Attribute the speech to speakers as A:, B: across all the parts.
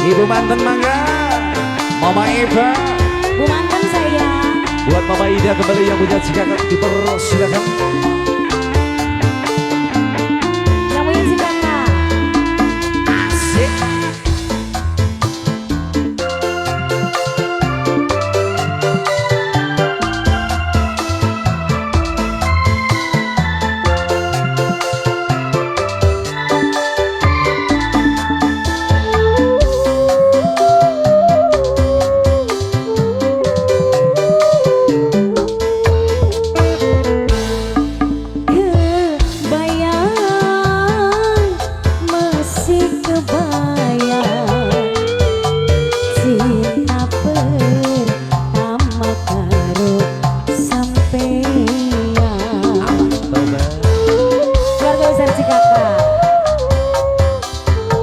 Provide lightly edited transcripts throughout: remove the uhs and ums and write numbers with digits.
A: Ibu manten mangga, Mama Eva,
B: Bu mantan saya.
A: buat Mama Ida kembali yang punya jika dipersilakan.
B: Yang punya si kakak.
A: Asik.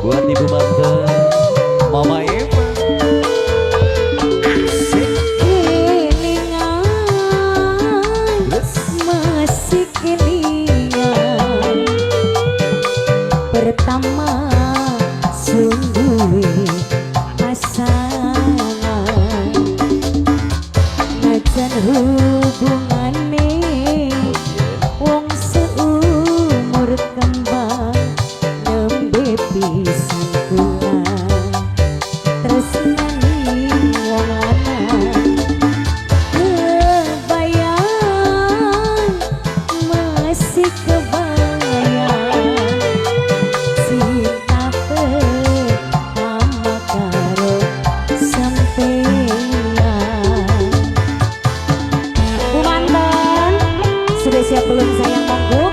A: Buat ibu manten, Mama Eva. Asik.
B: Masih kelingan pertama sungguh pasangan ngajan hubungane wong seumur kembang nembe pisan kula tresnani wong lanang kebayang masih kebayang cinta pertama karo sampeyan. Bu manten sudah siap belum sayang monggo?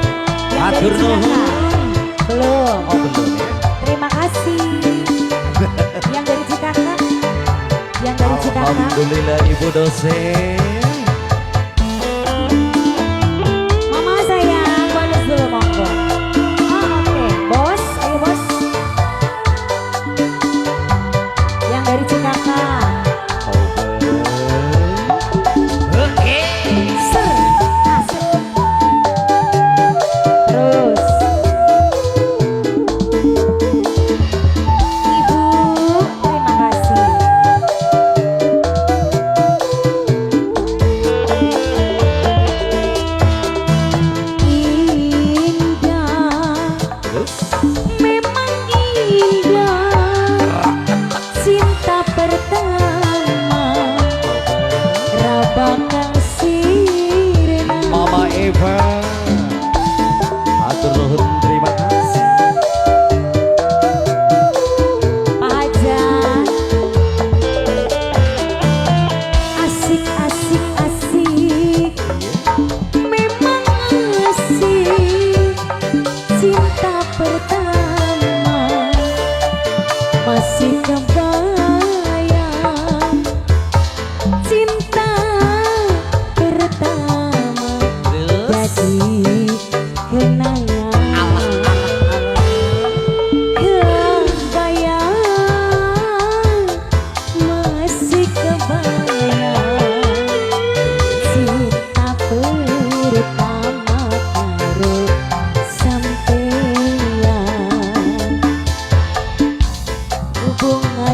B: Yang dari
A: Atur nuhun.
B: Cikaka? Belum.
A: Oh belum ya.
B: Terima kasih. Yang dari Cikaka? Yang dari Cikaka?
A: Alhamdulillah ibu dosen.
B: Mama sayang, bonus dulu monggo. Oh oke, bos, ayo bos. Yang dari Cikaka.
A: Oke.
B: Ser, asik. Terus. Ibu, terima kasih. Indah,
A: Terus.
B: memang indah cinta pertama Rabakang sirena.
A: Mama Eva. Atur nuhun, terima kasih.
B: Pak Hajar. Asik, asik, asik. Memang asik cinta pertama masih kebayang cinta pertama jadi kenangan kebayang masih kebayang cinta pertama karo sampeyan hubungan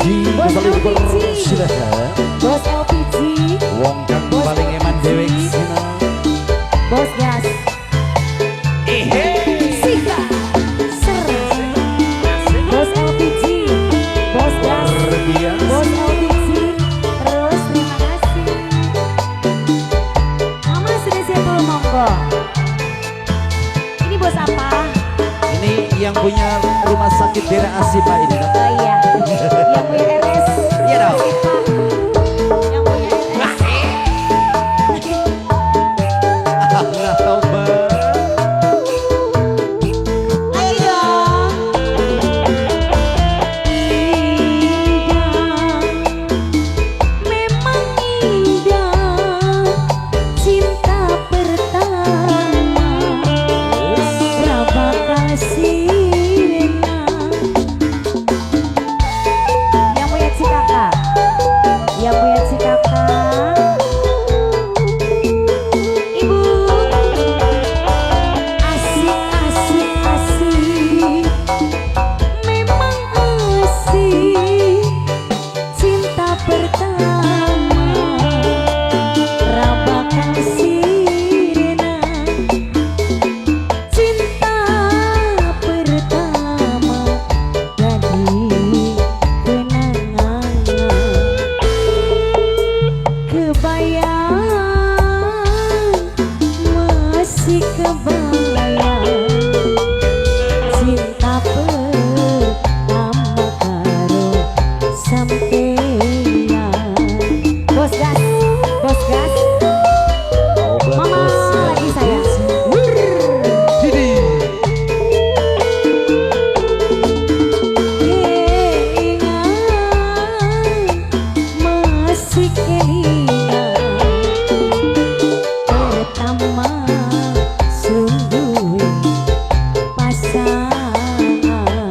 A: LPG
B: Bos
A: kembali
B: LPG.
A: dipersilakan.
B: Bos LPG,
A: Wong kang
B: Bos
A: paling eman
B: LPG.
A: dewek sina.
B: bos gas, Sika, Ser, bos LPG, bos gas,
A: Luar biasa.
B: bos LPG. Terus terima kasih. Mama sudah siap belum monggo? Ini bos apa?
A: Ini yang punya rumah sakit daerah Asipa ini kan?
B: Oh iya, yang punya RS.
A: Iya dong.
B: Yang punya RS.
A: Nggak tahu Mbak.
B: Lagi dong. Indah, memang indah, cinta pertama, bakal sirena. Yang punya Cikaka, yang punya Cikaka. Ibu, asik asik asik, memang asik, cinta pertama, bakal sirena. Cinta pertama jadi kenangan, kebayang, masih kebayang, cinta pertama karo sampeyan. Bos gas, bos gas.
A: Obat
B: Mama
A: bos
B: lagi sayang.
A: Didi.
B: Masih keingat pertama sungguh pasangan,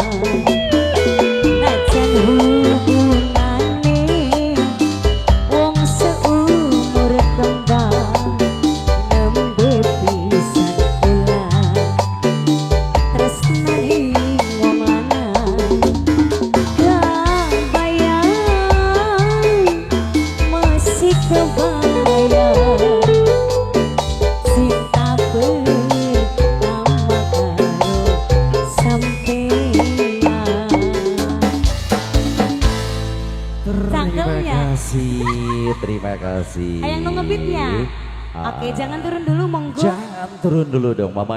B: najan hubungane wong seumur kembang, nembe pisan bulan tresnane wong lanang. Kebayang, masih kebayang, cinta pertama karo sampeyan.
A: Terima
B: Cakepnya.
A: kasih, terima kasih.
B: Ayang nunggu beatnya. Oke, jangan turun dulu monggo.
A: Jangan turun dulu dong Mama.